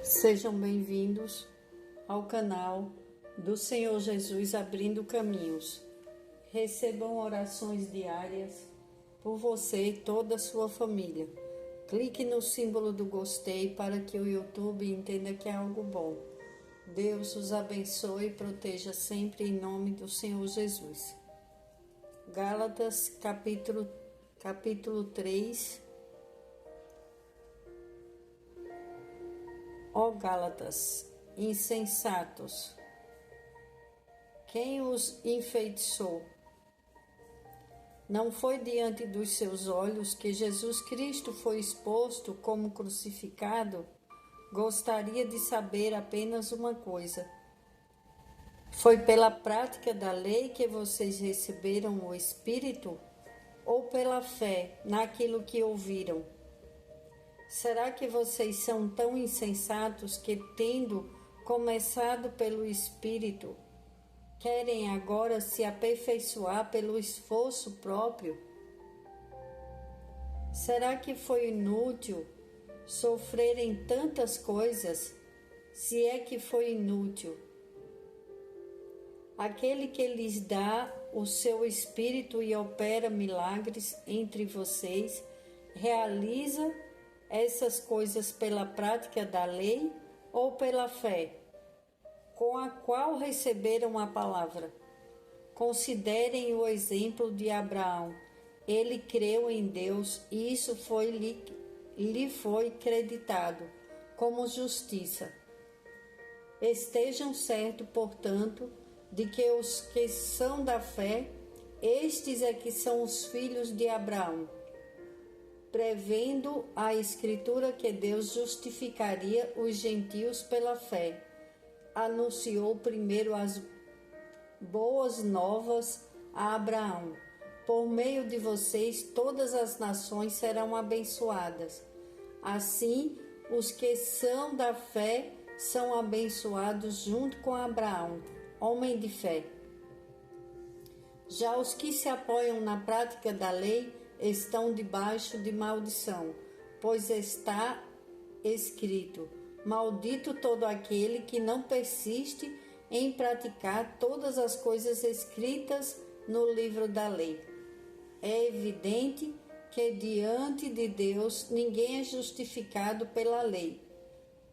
Sejam bem-vindos ao canal do Senhor Jesus Abrindo Caminhos. Recebam orações diárias por você e toda a sua família. Clique no símbolo do gostei para que o YouTube entenda que é algo bom. Deus os abençoe e proteja sempre em nome do Senhor Jesus. Gálatas capítulo 3. Ó Gálatas, insensatos, quem os enfeitiçou? Não foi diante dos seus olhos que Jesus Cristo foi exposto como crucificado? Gostaria de saber apenas uma coisa. Foi pela prática da lei que vocês receberam o Espírito ou pela fé naquilo que ouviram? Será que vocês são tão insensatos que, tendo começado pelo Espírito, querem agora se aperfeiçoar pelo esforço próprio? Será que foi inútil sofrerem tantas coisas, se é que foi inútil? Aquele que lhes dá o seu Espírito e opera milagres entre vocês, realiza essas coisas pela prática da lei ou pela fé, com a qual receberam a palavra? Considerem o exemplo de Abraão. Ele creu em Deus e isso lhe foi creditado como justiça. Estejam certos, portanto, de que os que são da fé, estes é que são os filhos de Abraão. Prevendo a Escritura que Deus justificaria os gentios pela fé, anunciou primeiro as boas novas a Abraão. Por meio de vocês, todas as nações serão abençoadas. Assim, os que são da fé são abençoados junto com Abraão, homem de fé. Já os que se apoiam na prática da lei estão debaixo de maldição, pois está escrito: maldito todo aquele que não persiste em praticar todas as coisas escritas no livro da lei. É evidente que diante de Deus ninguém é justificado pela lei,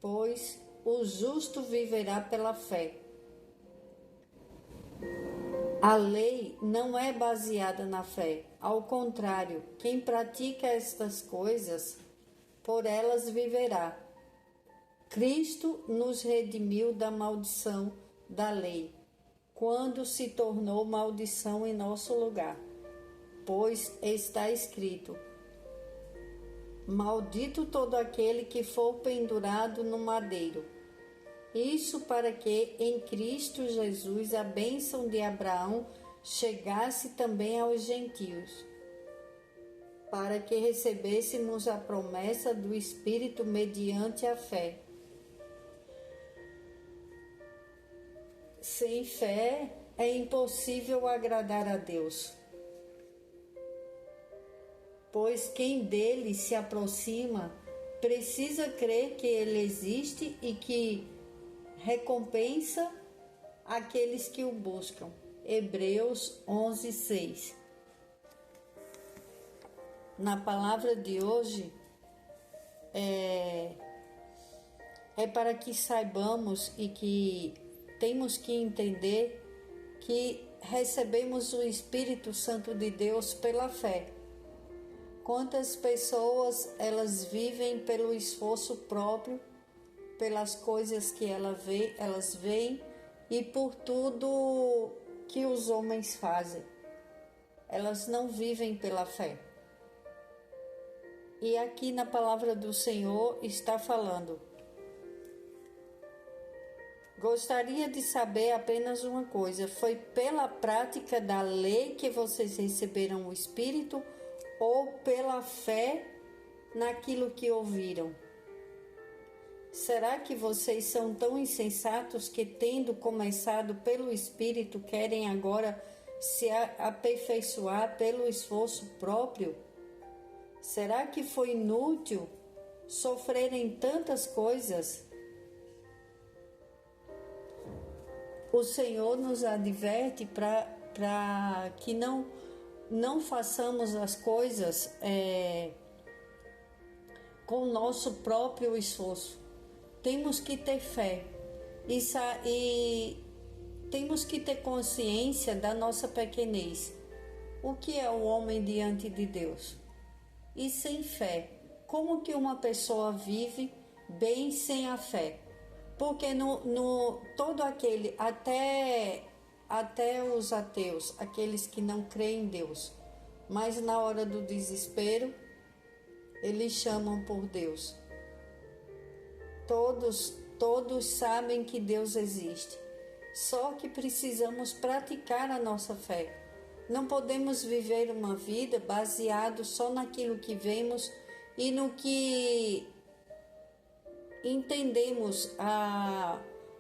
pois o justo viverá pela fé. A lei não é baseada na fé. Ao contrário, quem pratica estas coisas, por elas viverá. Cristo nos redimiu da maldição da lei, quando se tornou maldição em nosso lugar. Pois está escrito: maldito todo aquele que for pendurado no madeiro. Isso para que em Cristo Jesus a bênção de Abraão chegasse também aos gentios, para que recebêssemos a promessa do Espírito mediante a fé. Sem fé é impossível agradar a Deus, pois quem dele se aproxima precisa crer que ele existe e que recompensa aqueles que o buscam. Hebreus 11:6. Na palavra de hoje é para que saibamos e que temos que entender que recebemos o Espírito Santo de Deus pela fé. Quantas pessoas elas vivem pelo esforço próprio, pelas coisas que elas veem e por tudo que os homens fazem. Elas não vivem pela fé. E aqui na palavra do Senhor está falando: gostaria de saber apenas uma coisa. Foi pela prática da lei que vocês receberam o Espírito ou pela fé naquilo que ouviram? Será que vocês são tão insensatos que, tendo começado pelo Espírito, querem agora se aperfeiçoar pelo esforço próprio? Será que foi inútil sofrerem tantas coisas, o Senhor nos adverte para que não façamos as coisas com o nosso próprio esforço. Temos que ter fé e temos que ter consciência da nossa pequenez. O que é o homem diante de Deus? E sem fé, como que uma pessoa vive bem sem a fé? Porque todo aquele, até os ateus, aqueles que não creem em Deus, mas na hora do desespero, eles chamam por Deus. Todos sabem que Deus existe, só que precisamos praticar a nossa fé. Não podemos viver uma vida baseado só naquilo que vemos e no que entendemos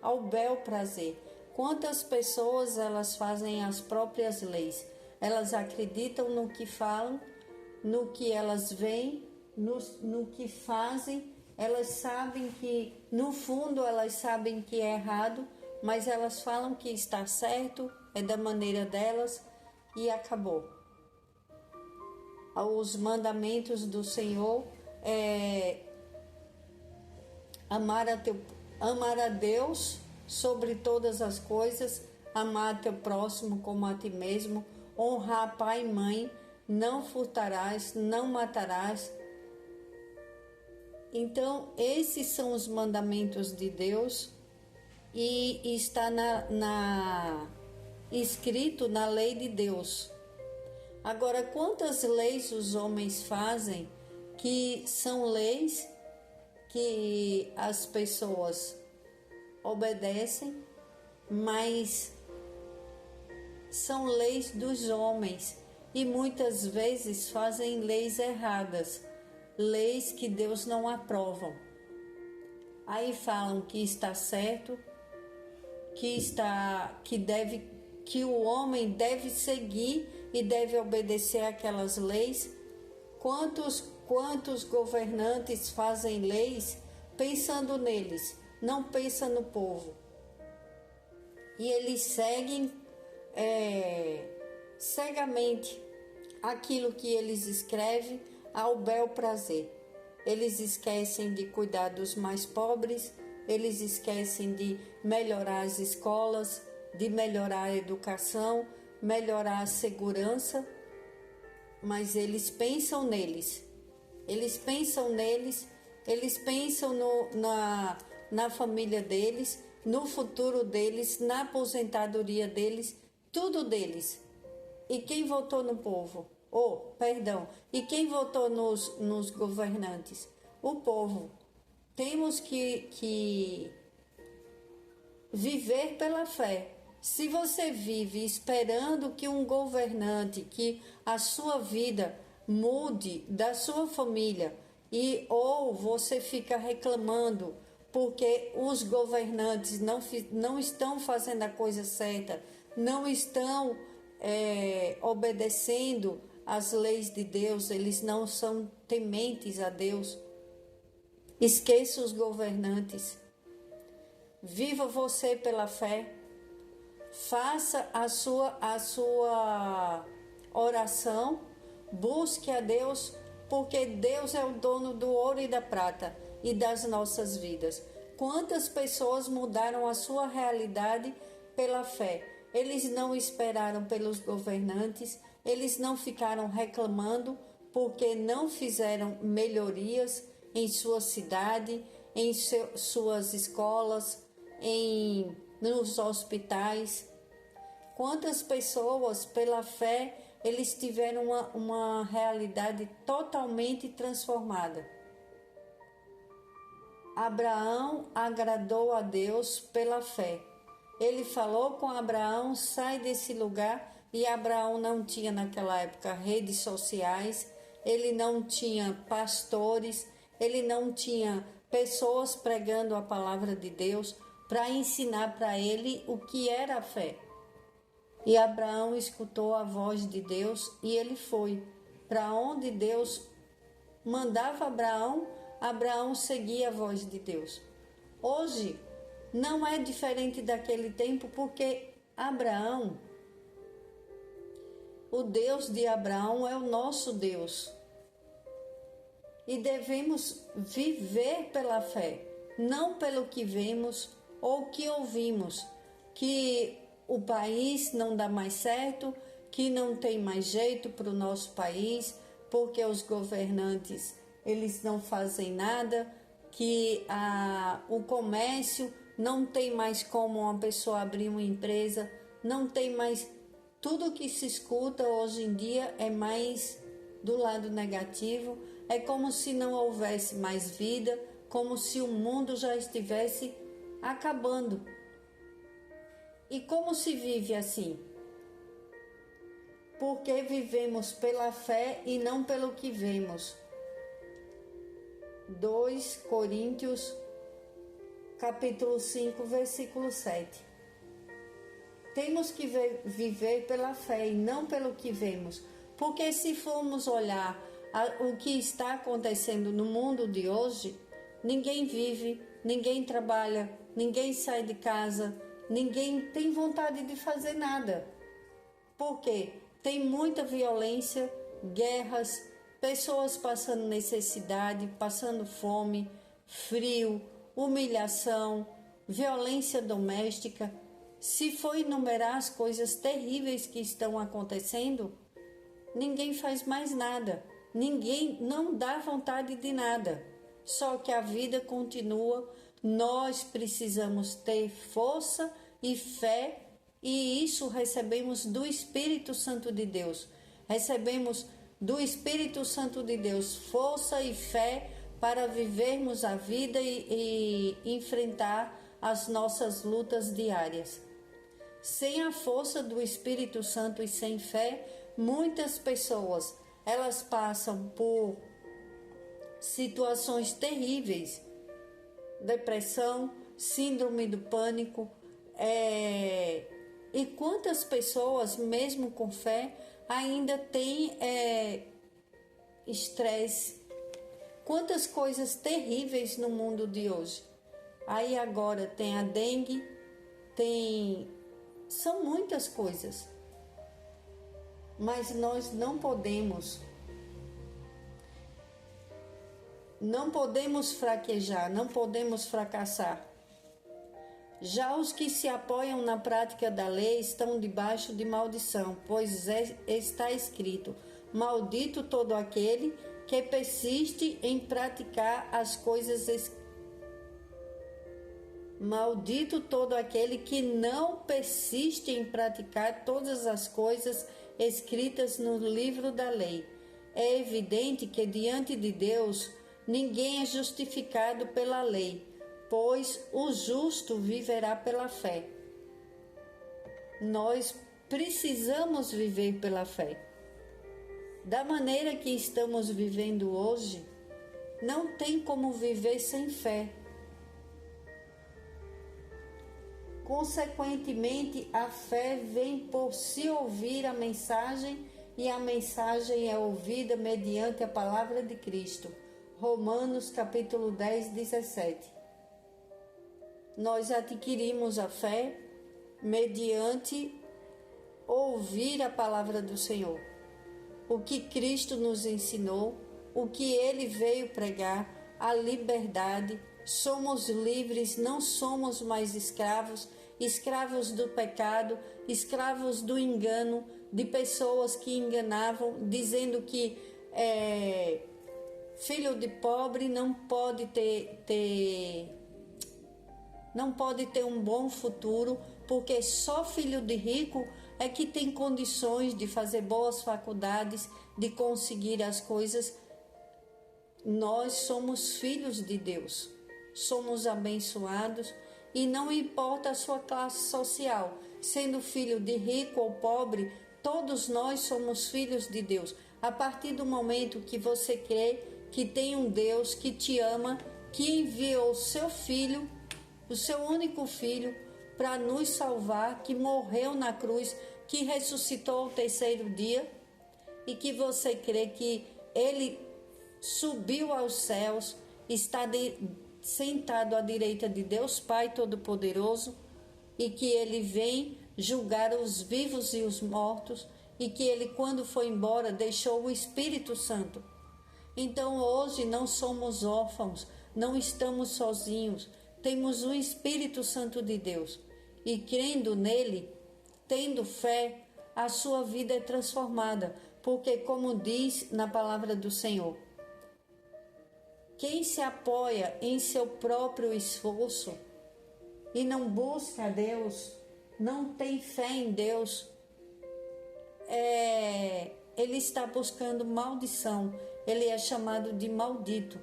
ao bel prazer. Quantas pessoas elas fazem as próprias leis? Elas acreditam no que falam, no que elas veem, no que fazem. Elas sabem que, no fundo, elas sabem que é errado, mas elas falam que está certo, é da maneira delas e acabou. Os mandamentos do Senhor amar a Deus sobre todas as coisas, amar teu próximo como a ti mesmo, honrar pai e mãe, não furtarás, não matarás. Então, esses são os mandamentos de Deus e está escrito na lei de Deus. Agora, quantas leis os homens fazem que são leis que as pessoas obedecem, mas são leis dos homens e muitas vezes fazem leis erradas, leis que Deus não aprova. Aí falam que está certo, que o homem deve seguir e deve obedecer aquelas leis. Quantos governantes fazem leis pensando neles, não pensam no povo? E eles seguem cegamente aquilo que eles escrevem ao bel prazer. Eles esquecem de cuidar dos mais pobres, eles esquecem de melhorar as escolas, de melhorar a educação, melhorar a segurança, mas eles pensam neles. Eles pensam na família deles, no futuro deles, na aposentadoria deles, tudo deles. E quem votou no povo? E quem votou nos governantes? O povo. Temos que viver pela fé. Se você vive esperando que um governante, que a sua vida mude da sua família, ou você fica reclamando porque os governantes não estão fazendo a coisa certa, não estão obedecendo às leis de Deus, eles não são tementes a Deus. Esqueça os governantes. Viva você pela fé. Faça a sua oração. Busque a Deus, porque Deus é o dono do ouro e da prata e das nossas vidas. Quantas pessoas mudaram a sua realidade pela fé? Eles não esperaram pelos governantes, eles não ficaram reclamando porque não fizeram melhorias em sua cidade, em suas escolas, nos hospitais. Quantas pessoas, pela fé, eles tiveram uma realidade totalmente transformada. Abraão agradou a Deus pela fé. Ele falou com Abraão, sai desse lugar, e Abraão não tinha naquela época redes sociais, ele não tinha pastores, ele não tinha pessoas pregando a palavra de Deus para ensinar para ele o que era a fé. E Abraão escutou a voz de Deus e ele foi. Para onde Deus mandava Abraão, Abraão seguia a voz de Deus. Hoje, não é diferente daquele tempo, porque Abraão, o Deus de Abraão é o nosso Deus. E devemos viver pela fé, não pelo que vemos ou que ouvimos, que o país não dá mais certo, que não tem mais jeito para o nosso país, porque os governantes eles não fazem nada, que o comércio não tem mais como uma pessoa abrir uma empresa, não tem mais. Tudo que se escuta hoje em dia é mais do lado negativo, é como se não houvesse mais vida, como se o mundo já estivesse acabando. E como se vive assim? Porque vivemos pela fé e não pelo que vemos. 2 Coríntios, capítulo 5, versículo 7. Temos que viver pela fé e não pelo que vemos, porque se formos olhar o que está acontecendo no mundo de hoje, ninguém vive, ninguém trabalha, ninguém sai de casa, ninguém tem vontade de fazer nada. Por quê? Tem muita violência, guerras, pessoas passando necessidade, passando fome, frio, humilhação, violência doméstica. Se for enumerar as coisas terríveis que estão acontecendo, ninguém faz mais nada, ninguém não dá vontade de nada, só que a vida continua. Nós precisamos ter força e fé, e isso recebemos do Espírito Santo de Deus. Recebemos do Espírito Santo de Deus força e fé para vivermos a vida e enfrentar as nossas lutas diárias. Sem a força do Espírito Santo e sem fé, muitas pessoas, elas passam por situações terríveis, depressão, síndrome do pânico, e quantas pessoas, mesmo com fé, ainda têm estresse, quantas coisas terríveis no mundo de hoje. Aí agora tem a dengue, são muitas coisas, mas nós não podemos fraquejar, não podemos fracassar. Já os que se apoiam na prática da lei estão debaixo de maldição, pois está escrito: maldito todo aquele que persiste em praticar as coisas Maldito todo aquele que não persiste em praticar todas as coisas escritas no livro da lei. É evidente que diante de Deus ninguém é justificado pela lei, pois o justo viverá pela fé. Nós precisamos viver pela fé. Da maneira que estamos vivendo hoje, não tem como viver sem fé. Consequentemente, a fé vem por se ouvir a mensagem, e a mensagem é ouvida mediante a palavra de Cristo. Romanos capítulo 10, 17. Nós adquirimos a fé mediante ouvir a palavra do Senhor. O que Cristo nos ensinou, o que Ele veio pregar, a liberdade. Somos livres, não somos mais escravos do pecado, escravos do engano, de pessoas que enganavam, dizendo que filho de pobre não pode ter um bom futuro, porque só filho de rico é que tem condições de fazer boas faculdades, de conseguir as coisas. Nós somos filhos de Deus, somos abençoados, e não importa a sua classe social, sendo filho de rico ou pobre, todos nós somos filhos de Deus. A partir do momento que você crê que tem um Deus que te ama, que enviou o seu filho, o seu único filho, para nos salvar, que morreu na cruz, que ressuscitou ao terceiro dia, e que você crê que Ele subiu aos céus, está sentado à direita de Deus Pai Todo-Poderoso, e que ele vem julgar os vivos e os mortos, e que ele, quando foi embora, deixou o Espírito Santo. Então hoje não somos órfãos, não estamos sozinhos, temos o Espírito Santo de Deus, e crendo nele, tendo fé, a sua vida é transformada, porque, como diz na palavra do Senhor, quem se apoia em seu próprio esforço e não busca a Deus, não tem fé em Deus, ele está buscando maldição, ele é chamado de maldito,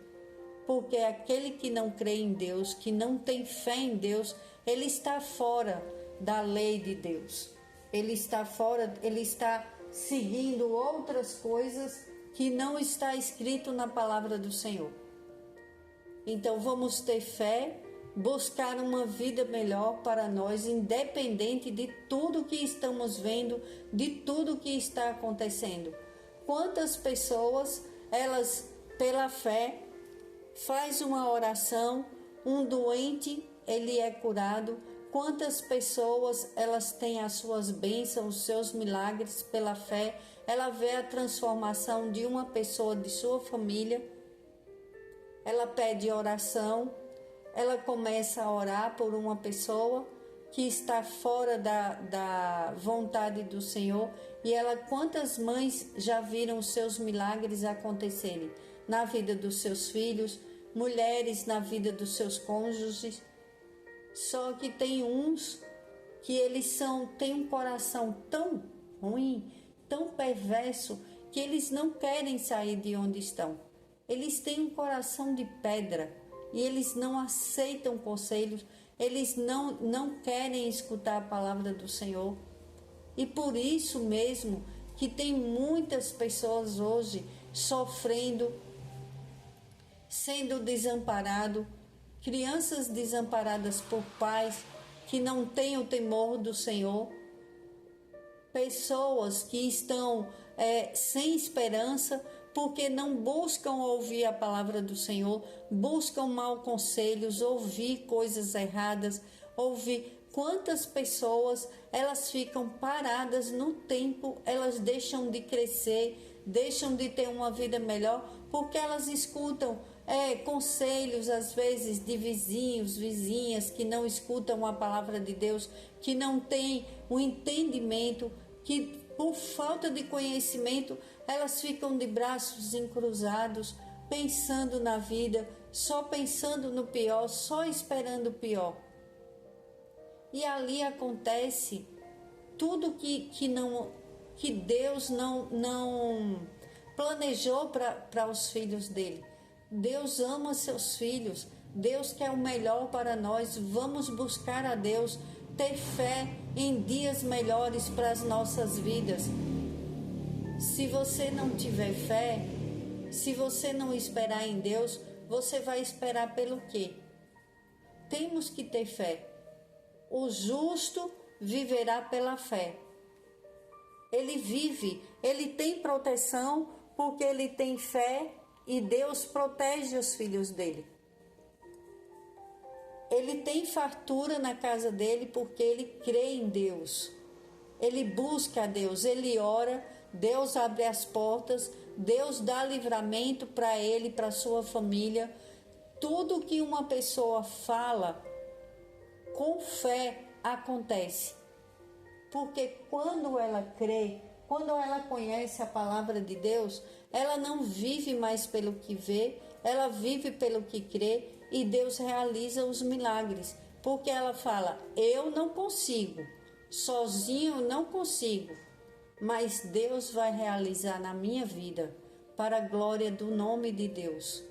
porque aquele que não crê em Deus, que não tem fé em Deus, ele está fora da lei de Deus, ele está fora, ele está seguindo outras coisas que não está escrito na palavra do Senhor. Então vamos ter fé, buscar uma vida melhor para nós, independente de tudo que estamos vendo, de tudo que está acontecendo. Quantas pessoas, elas, pela fé, faz uma oração, um doente, ele é curado. Quantas pessoas, elas têm as suas bênçãos, os seus milagres pela fé. Ela vê a transformação de uma pessoa, de sua família. Ela pede oração, ela começa a orar por uma pessoa que está fora da vontade do Senhor, e ela, quantas mães já viram os seus milagres acontecerem na vida dos seus filhos, mulheres na vida dos seus cônjuges. Só que tem uns que eles têm um coração tão ruim, tão perverso, que eles não querem sair de onde estão. Eles têm um coração de pedra e eles não aceitam conselhos, eles não querem escutar a palavra do Senhor. E por isso mesmo que tem muitas pessoas hoje sofrendo, sendo desamparado, crianças desamparadas por pais que não têm o temor do Senhor, pessoas que estão sem esperança, porque não buscam ouvir a palavra do Senhor, buscam maus conselhos, ouvir coisas erradas, ouvir. Quantas pessoas, elas ficam paradas no tempo, elas deixam de crescer, deixam de ter uma vida melhor, porque elas escutam conselhos, às vezes, de vizinhos, vizinhas, que não escutam a palavra de Deus, que não têm o entendimento, que por falta de conhecimento, elas ficam de braços encruzados, pensando na vida, só pensando no pior, só esperando o pior. E ali acontece tudo que Deus não planejou para os filhos dele. Deus ama seus filhos, Deus quer o melhor para nós. Vamos buscar a Deus, ter fé em dias melhores para as nossas vidas. Se você não tiver fé, se você não esperar em Deus, você vai esperar pelo quê? Temos que ter fé. O justo viverá pela fé. Ele vive, ele tem proteção porque ele tem fé e Deus protege os filhos dele. Ele tem fartura na casa dele porque ele crê em Deus. Ele busca a Deus, ele ora, Deus abre as portas, Deus dá livramento para ele, para sua família. Tudo que uma pessoa fala, com fé acontece, porque quando ela crê, quando ela conhece a palavra de Deus, ela não vive mais pelo que vê, ela vive pelo que crê, e Deus realiza os milagres, porque ela fala: eu não consigo, sozinho eu não consigo, mas Deus vai realizar na minha vida, para a glória do nome de Deus.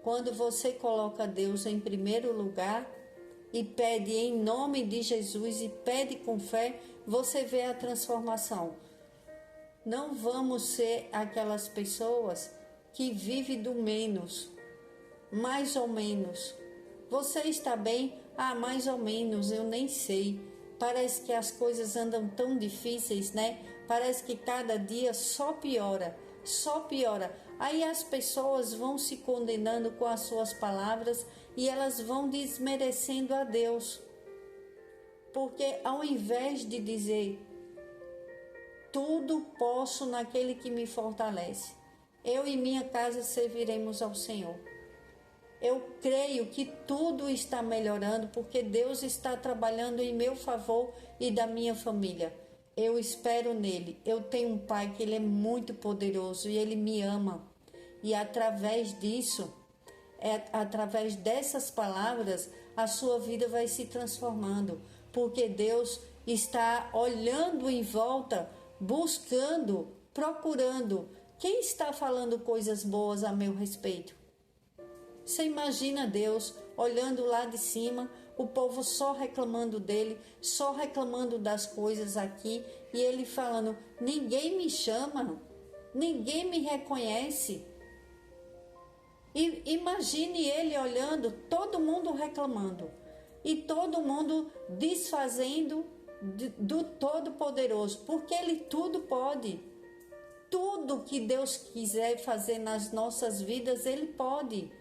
Quando você coloca Deus em primeiro lugar, e pede em nome de Jesus, e pede com fé, você vê a transformação. Não vamos ser aquelas pessoas que vivem do menos, mais ou menos. Você está bem? Ah, mais ou menos, eu nem sei. Parece que as coisas andam tão difíceis, né? Parece que cada dia só piora, só piora. Aí as pessoas vão se condenando com as suas palavras e elas vão desmerecendo a Deus. Porque ao invés de dizer, tudo posso naquele que me fortalece, eu e minha casa serviremos ao Senhor. Eu creio que tudo está melhorando porque Deus está trabalhando em meu favor e da minha família. Eu espero nele. Eu tenho um pai que ele é muito poderoso e ele me ama. E através disso, através dessas palavras, a sua vida vai se transformando. Porque Deus está olhando em volta, buscando, procurando. Quem está falando coisas boas a meu respeito? Você imagina Deus olhando lá de cima, o povo só reclamando dele, só reclamando das coisas aqui, e ele falando, ninguém me chama, ninguém me reconhece. E imagine ele olhando, todo mundo reclamando, e todo mundo desfazendo do Todo-Poderoso, porque ele tudo pode. Tudo que Deus quiser fazer nas nossas vidas, ele pode.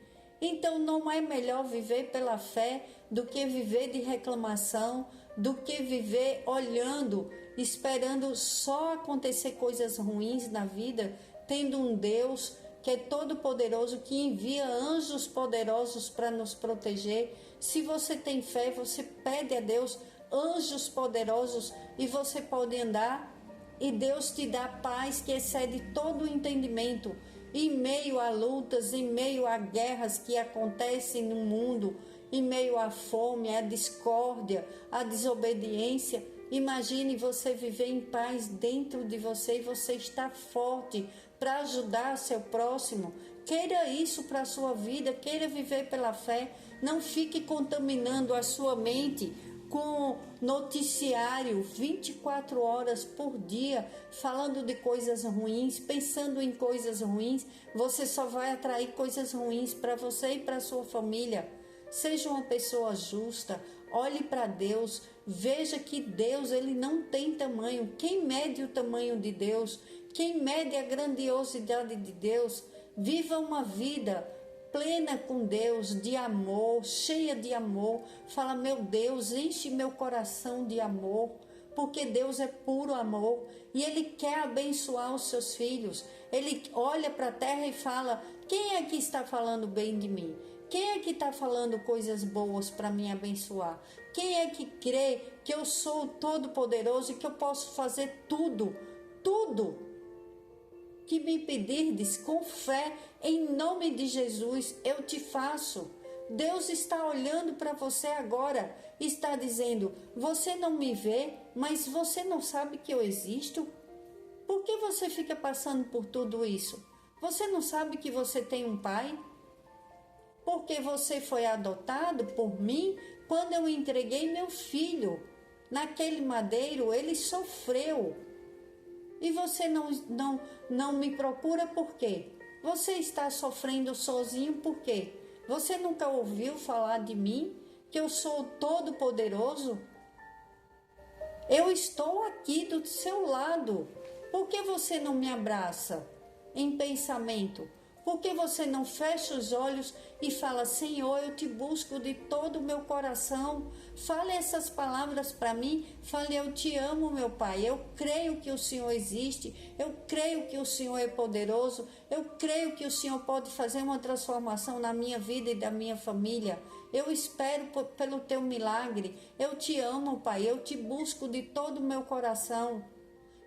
Então não é melhor viver pela fé do que viver de reclamação, do que viver olhando, esperando só acontecer coisas ruins na vida, tendo um Deus que é todo poderoso, que envia anjos poderosos para nos proteger. Se você tem fé, você pede a Deus anjos poderosos e você pode andar e Deus te dá paz que excede todo o entendimento. Em meio a lutas, em meio a guerras que acontecem no mundo, em meio à fome, à discórdia, à desobediência, imagine você viver em paz dentro de você e você está forte para ajudar seu próximo. Queira isso para a sua vida, queira viver pela fé. Não fique contaminando a sua mente com noticiário 24 horas por dia, falando de coisas ruins, pensando em coisas ruins. Você só vai atrair coisas ruins para você e para sua família. Seja uma pessoa justa, olhe para Deus, veja que Deus ele não tem tamanho. Quem mede o tamanho de Deus? Quem mede a grandiosidade de Deus? Viva uma vida plena com Deus, de amor, cheia de amor. Fala, meu Deus, enche meu coração de amor, porque Deus é puro amor e Ele quer abençoar os seus filhos. Ele olha para a terra e fala, quem é que está falando bem de mim? Quem é que está falando coisas boas para me abençoar? Quem é que crê que eu sou todo-poderoso e que eu posso fazer tudo, tudo que me pedirdes com fé, em nome de Jesus, eu te faço. Deus está olhando para você agora, está dizendo, você não me vê, mas você não sabe que eu existo? Por que você fica passando por tudo isso? Você não sabe que você tem um pai? Porque você foi adotado por mim quando eu entreguei meu filho. Naquele madeiro, ele sofreu. E você não me procura por quê? Você está sofrendo sozinho por quê? Você nunca ouviu falar de mim, que eu sou todo-poderoso? Eu estou aqui do seu lado. Por que você não me abraça em pensamento? Por que você não fecha os olhos e fala, Senhor, eu te busco de todo o meu coração. Fale essas palavras para mim. Fale, eu te amo, meu Pai. Eu creio que o Senhor existe. Eu creio que o Senhor é poderoso. Eu creio que o Senhor pode fazer uma transformação na minha vida e da minha família. Eu espero pelo teu milagre. Eu te amo, Pai. Eu te busco de todo o meu coração.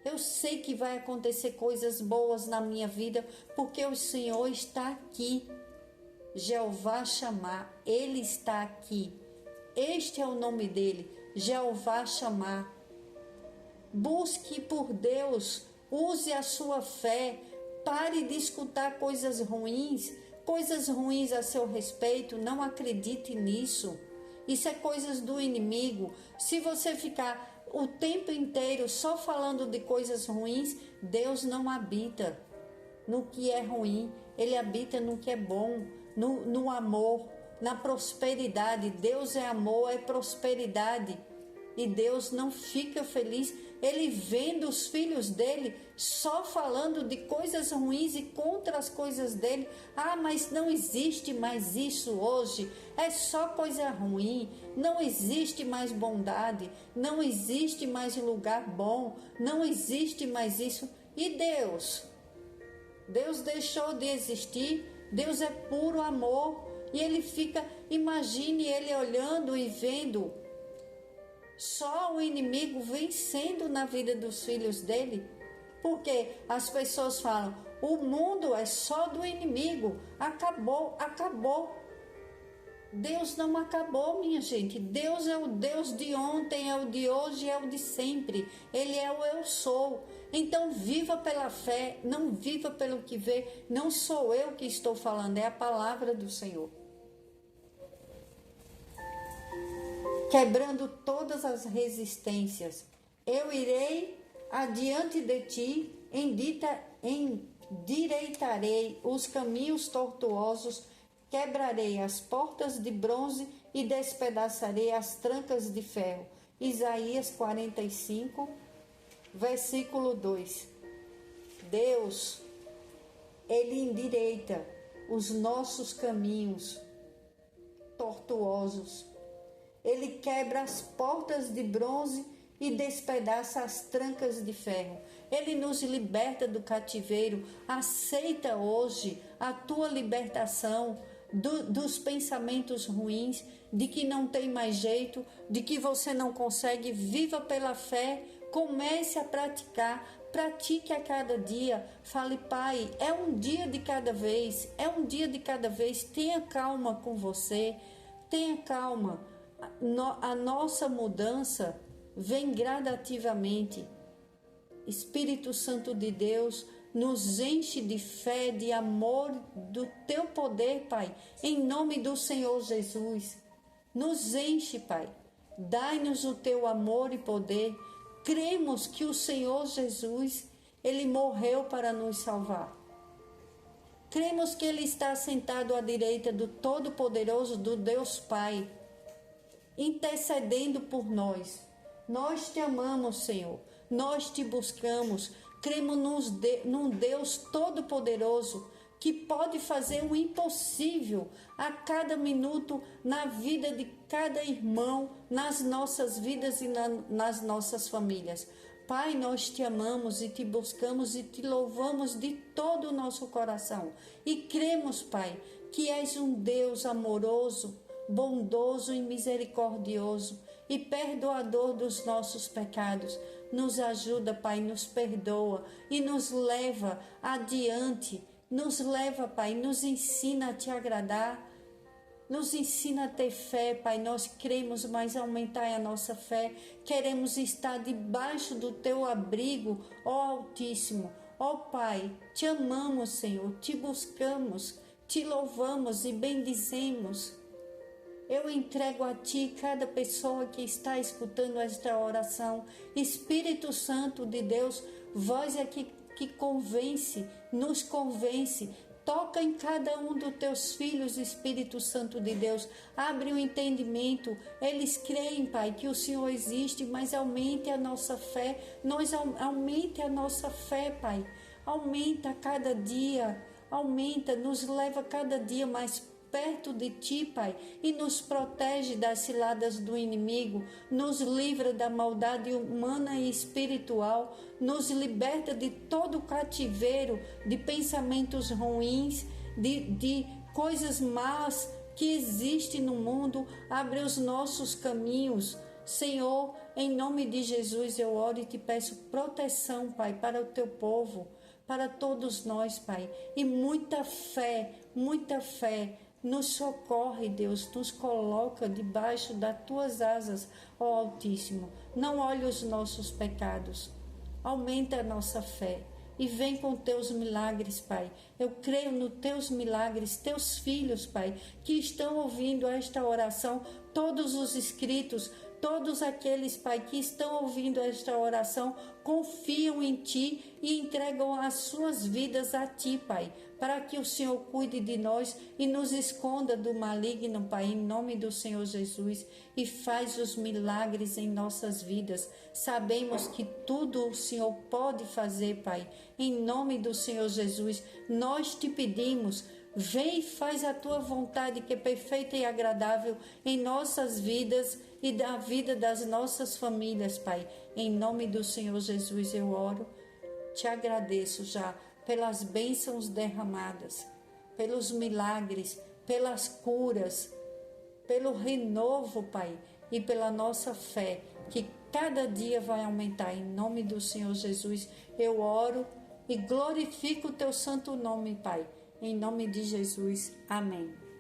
Eu sei que vai acontecer coisas boas na minha vida, porque o Senhor está aqui. Jeová Chamar, Ele está aqui. Este é o nome dele, Jeová Chamar. Busque por Deus, use a sua fé, pare de escutar coisas ruins a seu respeito, não acredite nisso. Isso é coisas do inimigo. Se você ficar o tempo inteiro só falando de coisas ruins, Deus não habita no que é ruim, Ele habita no que é bom, no amor, na prosperidade. Deus é amor, é prosperidade. E Deus não fica feliz ele vendo os filhos dele só falando de coisas ruins e contra as coisas dele. Ah, mas não existe mais isso hoje, é só coisa ruim, não existe mais bondade, não existe mais lugar bom, não existe mais isso. E Deus? Deus deixou de existir, Deus é puro amor. E ele fica, imagine ele olhando e vendo só o inimigo vencendo na vida dos filhos dele. Porque as pessoas falam, o mundo é só do inimigo, acabou, acabou. Deus não acabou, minha gente. Deus é o Deus de ontem, é o de hoje, é o de sempre. Ele é o eu sou. Então viva pela fé, não viva pelo que vê. Não sou eu que estou falando, é a palavra do Senhor. Quebrando todas as resistências, eu irei adiante de ti, endireitarei os caminhos tortuosos, quebrarei as portas de bronze e despedaçarei as trancas de ferro. Isaías 45, versículo 2. Deus, Ele endireita os nossos caminhos tortuosos. Ele quebra as portas de bronze e despedaça as trancas de ferro. Ele nos liberta do cativeiro. Aceita hoje a tua libertação dos pensamentos ruins, de que não tem mais jeito, de que você não consegue. Viva pela fé, comece a praticar. Pratique a cada dia. Fale, Pai, é um dia de cada vez, é um dia de cada vez. Tenha calma com você, tenha calma. A nossa mudança vem gradativamente. Espírito Santo de Deus, nos enche de fé, de amor, do teu poder, Pai, em nome do Senhor Jesus. Nos enche, Pai. Dai-nos o teu amor e poder. Cremos que o Senhor Jesus, Ele morreu para nos salvar. Cremos que Ele está sentado à direita do Todo-Poderoso, do Deus Pai, intercedendo por nós. Nós te amamos, Senhor. Nós te buscamos. Cremos num Deus Todo-Poderoso que pode fazer o impossível a cada minuto na vida de cada irmão, nas nossas vidas e nas nossas famílias. Pai, nós te amamos e te buscamos e te louvamos de todo o nosso coração. E cremos, Pai, que és um Deus amoroso, bondoso e misericordioso e perdoador dos nossos pecados. Nos ajuda, Pai, nos perdoa e nos leva adiante. Nos leva, Pai, nos ensina a te agradar. Nos ensina a ter fé, Pai. Nós cremos, mas aumentai a nossa fé. Queremos estar debaixo do teu abrigo, ó Altíssimo. Ó Pai, te amamos, Senhor, te buscamos, te louvamos e bendizemos. Eu entrego a Ti cada pessoa que está escutando esta oração. Espírito Santo de Deus, voz aqui que convence, nos convence. Toca em cada um dos Teus filhos, Espírito Santo de Deus. Abre o entendimento. Eles creem, Pai, que o Senhor existe, mas aumente a nossa fé. Aumente a nossa fé, Pai. Aumenta a cada dia. Aumenta, nos leva cada dia mais perto de Ti, Pai, e nos protege das ciladas do inimigo, nos livra da maldade humana e espiritual, nos liberta de todo o cativeiro, de pensamentos ruins, de coisas más que existem no mundo. Abre os nossos caminhos. Senhor, em nome de Jesus eu oro e te peço proteção, Pai, para o teu povo, para todos nós, Pai, e muita fé, nos socorre, Deus, nos coloca debaixo das tuas asas, ó Altíssimo. Não olhe os nossos pecados, aumenta a nossa fé e vem com teus milagres, Pai. Eu creio nos teus milagres, teus filhos, Pai, que estão ouvindo esta oração, todos os inscritos, todos aqueles, Pai, que estão ouvindo esta oração, confiam em Ti e entregam as suas vidas a Ti, Pai, para que o Senhor cuide de nós e nos esconda do maligno, Pai, em nome do Senhor Jesus, e faz os milagres em nossas vidas. Sabemos que tudo o Senhor pode fazer, Pai, em nome do Senhor Jesus. Nós te pedimos, vem e faz a tua vontade, que é perfeita e agradável em nossas vidas e da vida das nossas famílias, Pai. Em nome do Senhor Jesus eu oro, te agradeço já pelas bênçãos derramadas, pelos milagres, pelas curas, pelo renovo, Pai, e pela nossa fé, que cada dia vai aumentar. Em nome do Senhor Jesus eu oro e glorifico o teu santo nome, Pai. Em nome de Jesus. Amém.